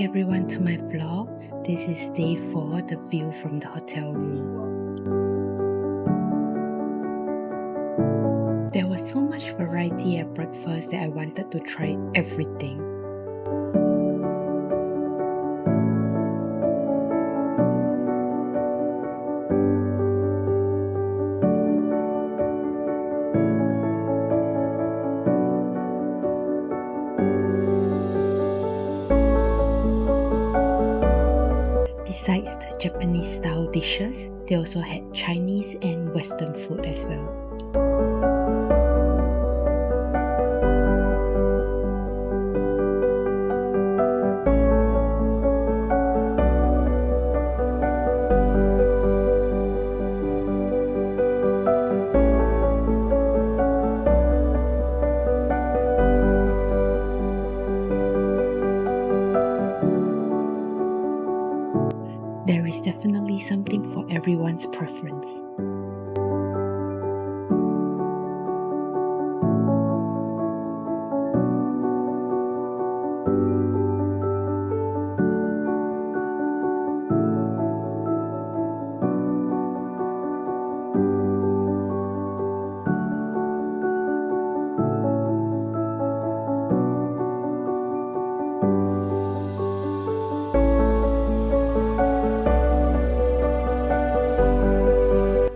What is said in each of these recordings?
everyone to my vlog. This is day 4, the view from the hotel room. There was so much variety at breakfast that I wanted to try everything. Besides the Japanese-style dishes, they also had Chinese and Western food as well. There is definitely something for everyone's preference.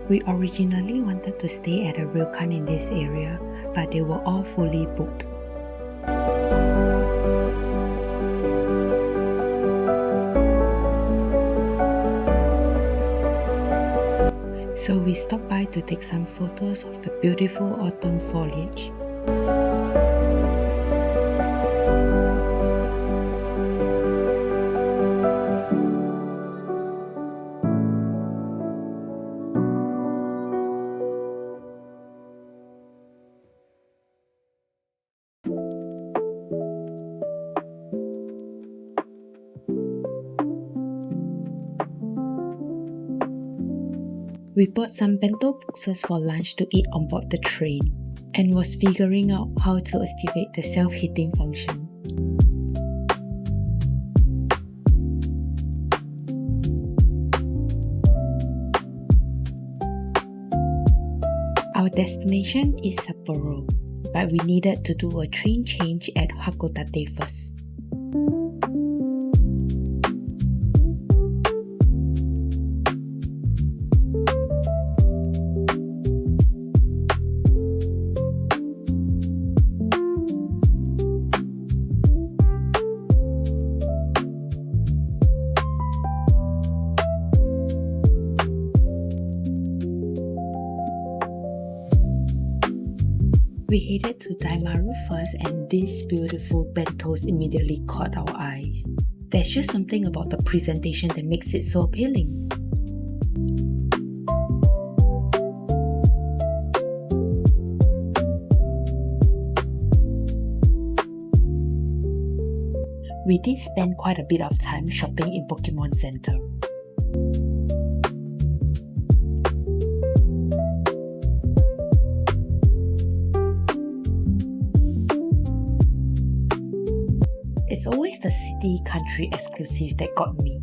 We originally wanted to stay at a ryokan in this area, but they were all fully booked. So we stopped by to take some photos of the beautiful autumn foliage. We bought some bento boxes for lunch to eat on board the train and was figuring out how to activate the self-heating function. Our destination is Sapporo, but we needed to do a train change at Hakodate first. We headed to Daimaru first, and these beautiful bentos immediately caught our eyes. There's just something about the presentation that makes it so appealing. We did spend quite a bit of time shopping in Pokemon Center. It's always the city-country exclusive that got me.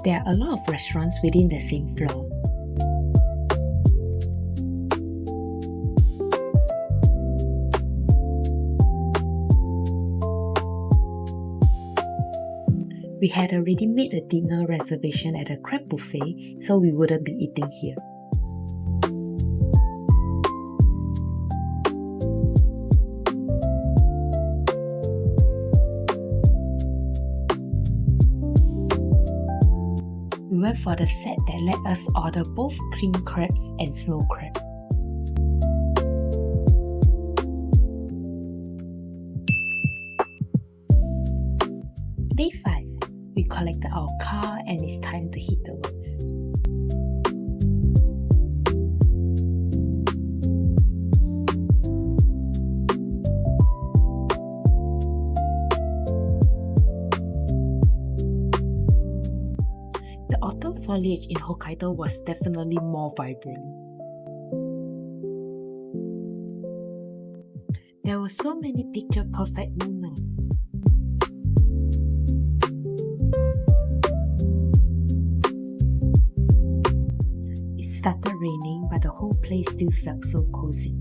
There are a lot of restaurants within the same floor. We had already made a dinner reservation at a crab buffet, so we wouldn't be eating here. We went for the set that let us order both cream crabs and snow crab. Day 5. We collected our car and it's time to hit the roads. The autumn foliage in Hokkaido was definitely more vibrant. There were so many picture-perfect moments. It started raining, but the whole place still felt so cozy.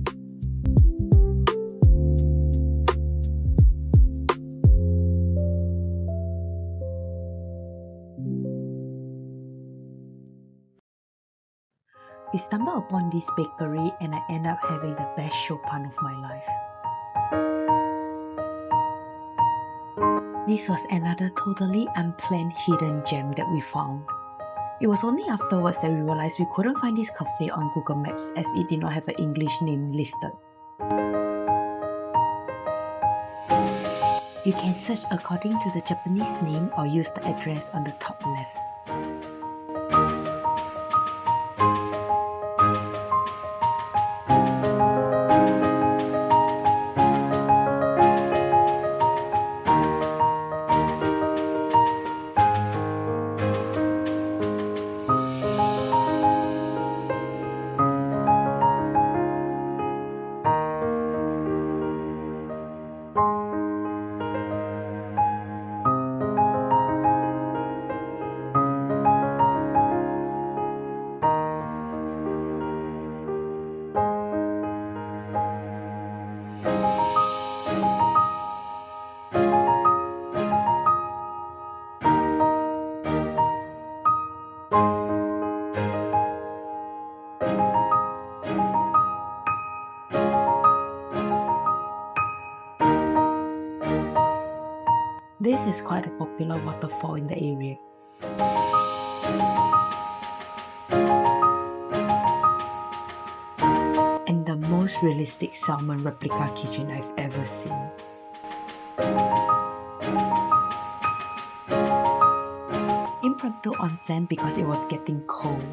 We stumbled upon this bakery and I ended up having the best shopan of my life. This was another totally unplanned hidden gem that we found. It was only afterwards that we realized we couldn't find this cafe on Google Maps as it did not have an English name listed. You can search according to the Japanese name or use the address on the top left. This is quite a popular waterfall in the area. And the most realistic salmon replica kitchen I've ever seen. Impromptu onsen because it was getting cold.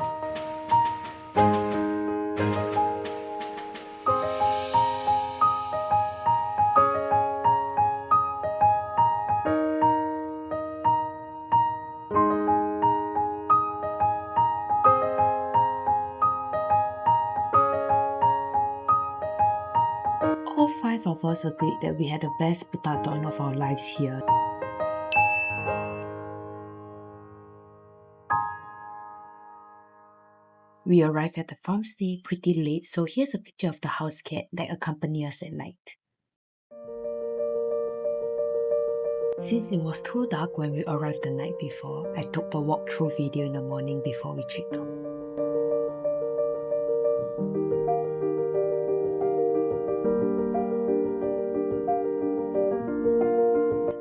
All 5 of us agreed that we had the best butadon of our lives here. We arrived at the farmstay pretty late, so here's a picture of the house cat that accompanied us at night. Since it was too dark when we arrived the night before, I took the walkthrough video in the morning before we checked out.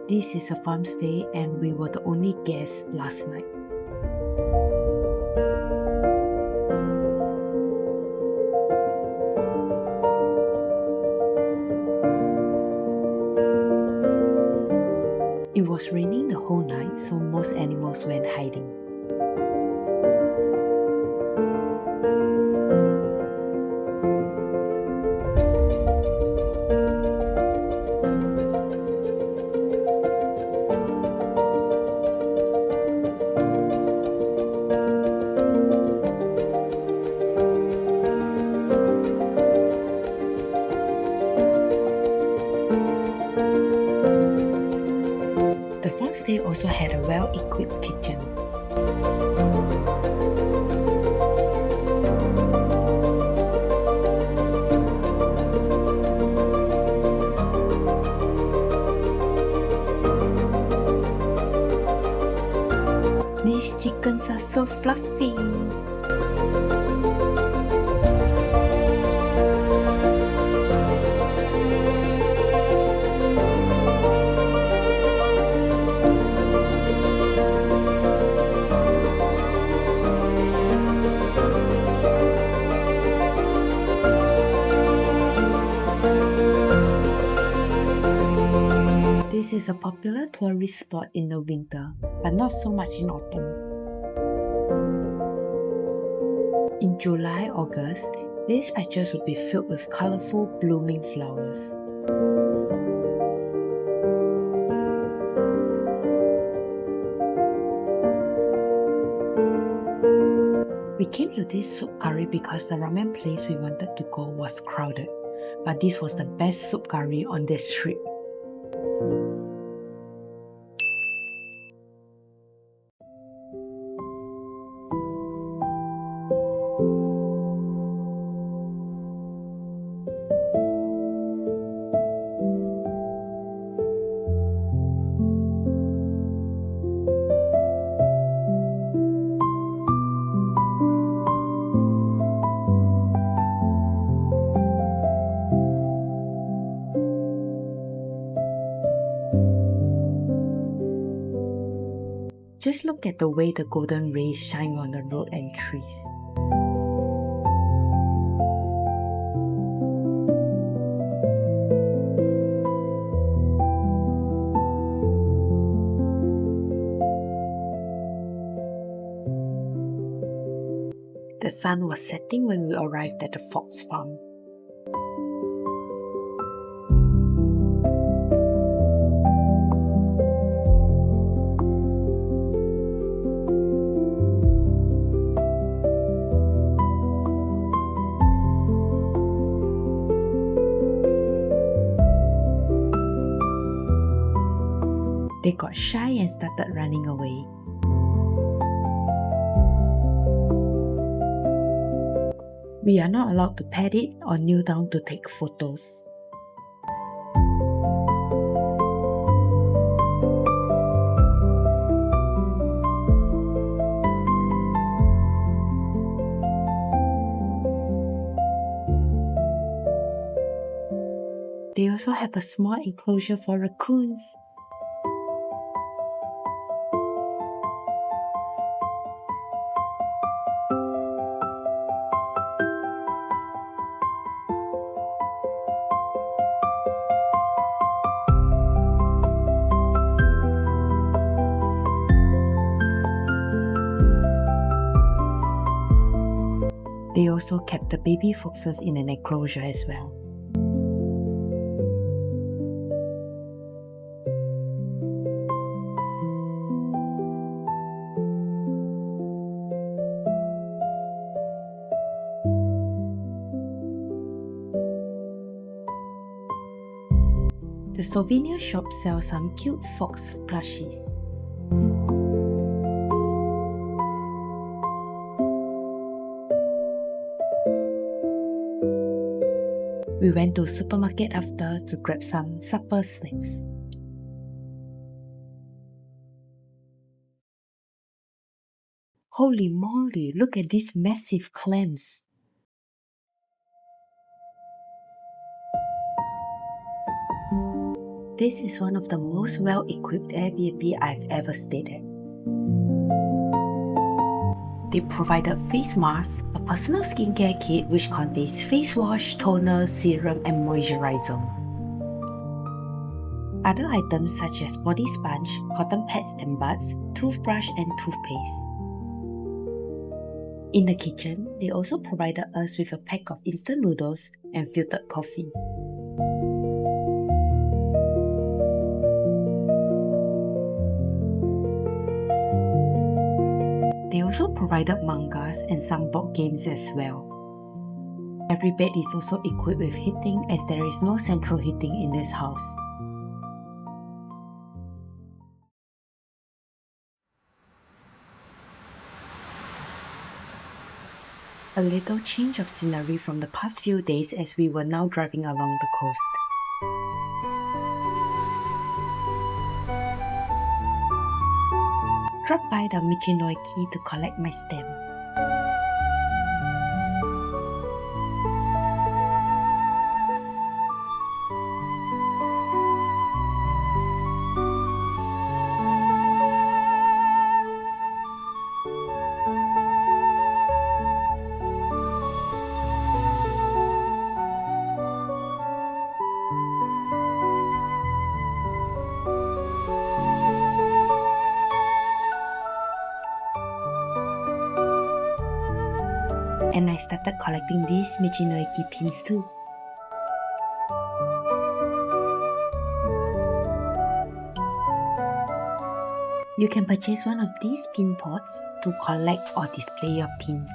This is a farmstay and we were the only guests last night. It was raining the whole night, so most animals went hiding. The farmstay also had a well-equipped kitchen. These chickens are so fluffy. This is a popular tourist spot in the winter, but not so much in autumn. In July-August, these patches would be filled with colorful blooming flowers. We came to this soup curry because the ramen place we wanted to go was crowded, but this was the best soup curry on this trip. Just look at the way the golden rays shine on the road and trees. The sun was setting when we arrived at the fox farm. They got shy and started running away. We are not allowed to pet it or kneel down to take photos. They also have a small enclosure for raccoons. They also kept the baby foxes in an enclosure as well. The souvenir shop sells some cute fox plushies. We went to a supermarket after to grab some supper snacks. Holy moly, look at these massive clams! This is one of the most well-equipped Airbnb I've ever stayed at. They provided face masks, a personal skincare kit which contains face wash, toner, serum, and moisturizer. Other items such as body sponge, cotton pads and buds, toothbrush, and toothpaste. In the kitchen, they also provided us with a pack of instant noodles and filtered coffee. They also provided mangas and some board games as well. Every bed is also equipped with heating as there is no central heating in this house. A little change of scenery from the past few days as we were now driving along the coast. Dropped by the Michinoeki to collect my stamp. And I started collecting these Michinoeki pins too. You can purchase one of these pin pots to collect or display your pins.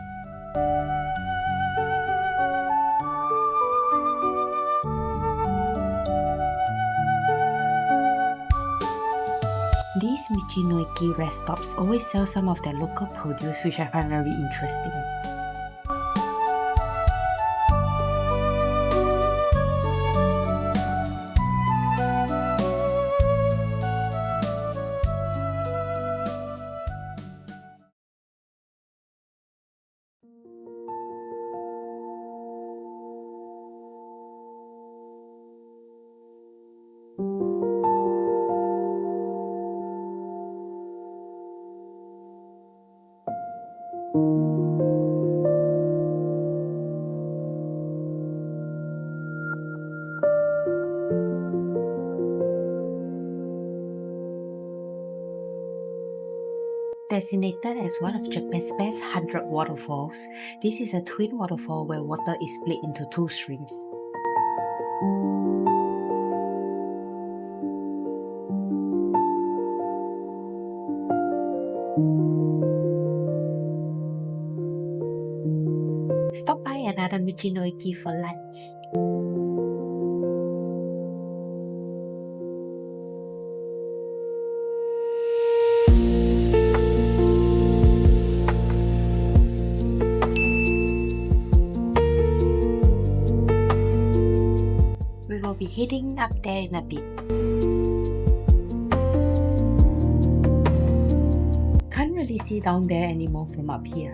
These Michinoiki rest stops always sell some of their local produce, which I find very interesting. Designated as one of Japan's best 100 waterfalls, this is a twin waterfall where water is split into two streams. Stop by another Michinoiki for lunch. We will be heading up there in a bit. Can't really see down there anymore from up here.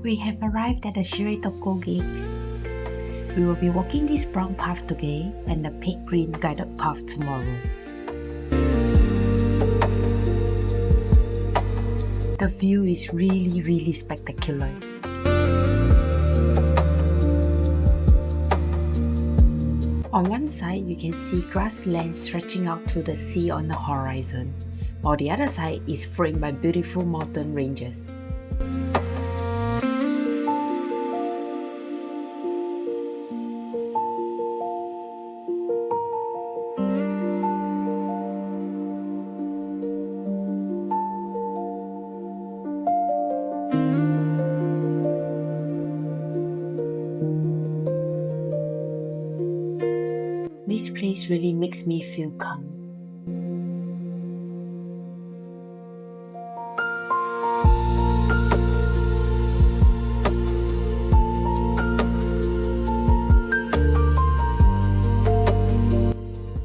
We have arrived at the Shiretoko Lakes. We will be walking this brown path today and the pink green guided path tomorrow. The view is really spectacular. On one side, you can see grasslands stretching out to the sea on the horizon, while the other side is framed by beautiful mountain ranges. This place really makes me feel calm.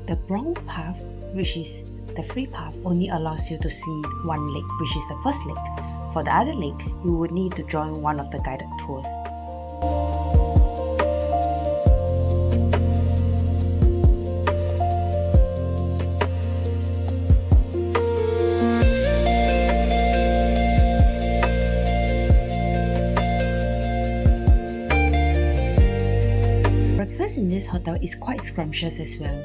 The brown path, which is the free path, only allows you to see one lake, which is the first lake. For the other lakes, you would need to join one of the guided tours. Breakfast in this hotel is quite scrumptious as well.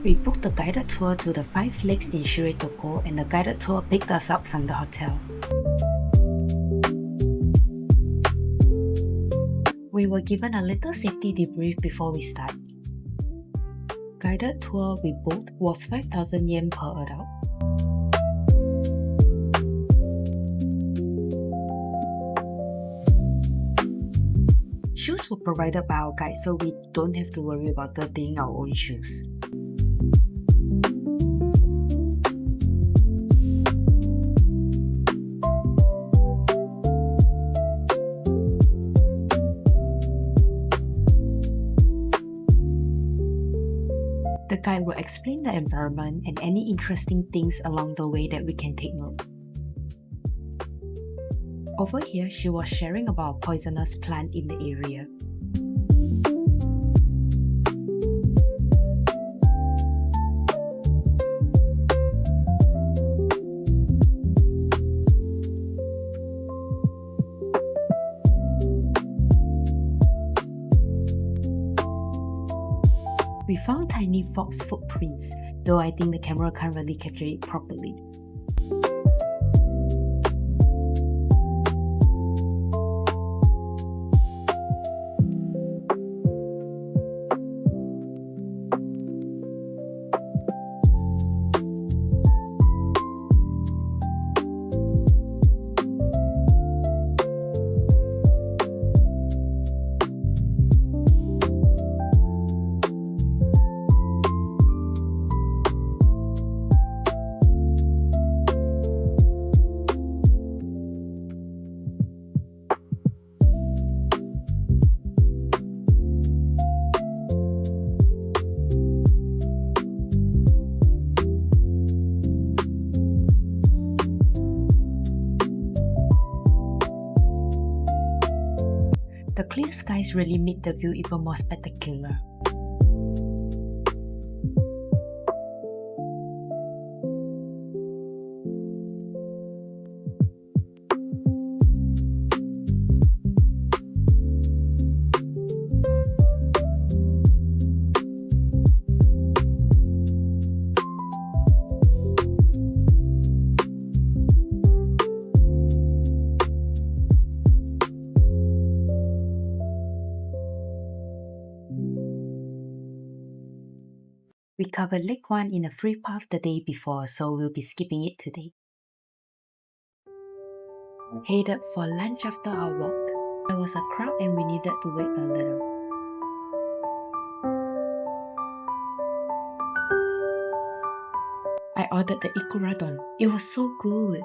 We booked a guided tour to the 5 lakes in Shiretoko, and the guided tour picked us up from the hotel. We were given a little safety debrief before we start. Guided tour we booked was 5,000 yen per adult. Shoes were provided by our guide, so we don't have to worry about dirtying our own shoes. guide will explain the environment and any interesting things along the way that we can take note. Over here, she was sharing about a poisonous plant in the area. We found tiny fox footprints, though I think the camera can't really capture it properly. The clear skies really made the view even more spectacular. We covered Lake 1 in a free path the day before, so we'll be skipping it today. Headed for lunch after our walk. There was a crowd and we needed to wait a little. I ordered the ikuradon. It was so good.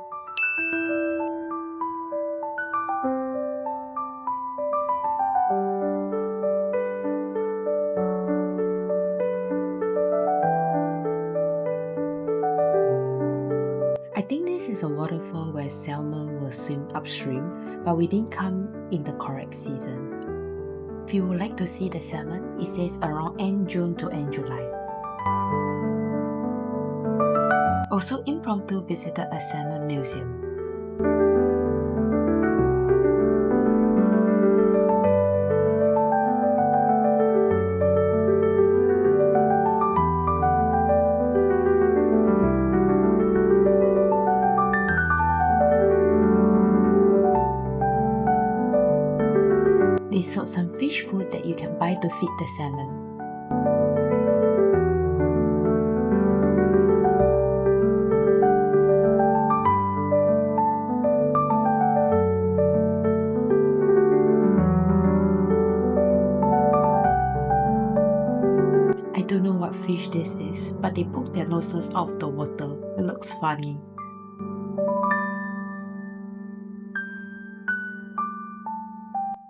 I think this is a waterfall where salmon will swim upstream, but we didn't come in the correct season. If you would like to see the salmon, it says around end June to end July. Also impromptu visited a salmon museum. They sold some fish food that you can buy to feed the salmon. I don't know what fish this is, but they poke their noses out of the water. It looks funny.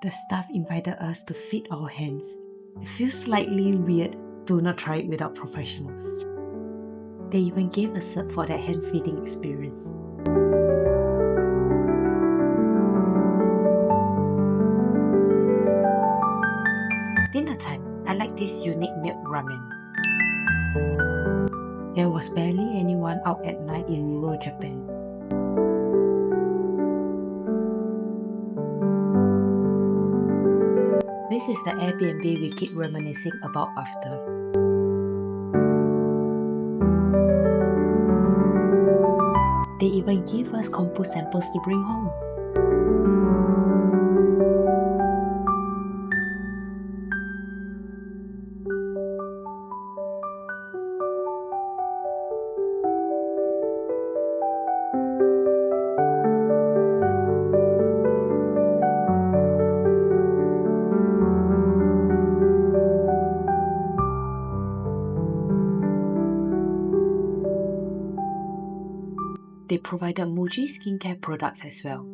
The staff invited us to feed our hands. It feels slightly weird. Do not try it without professionals. They even gave a cert for that hand feeding experience. Dinner time. I like this unique milk ramen. There was barely anyone out at night in rural Japan. This is the Airbnb we keep reminiscing about after. They even give us kombu samples to bring home. They provided Muji skincare products as well.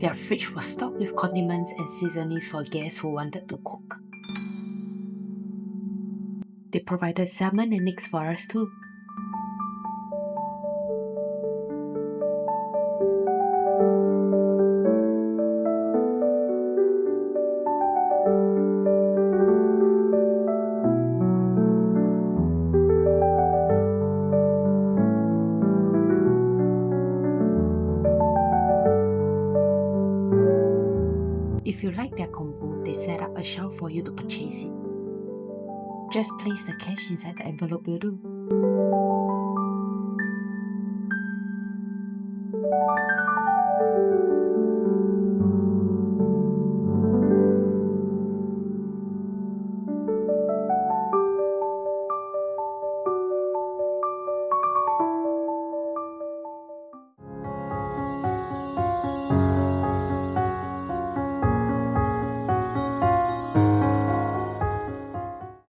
Their fridge was stocked with condiments and seasonings for guests who wanted to cook. They provided salmon and eggs for us too. If you like their combo, they set up a shelf for you to purchase it. Just place the cash inside the envelope will do.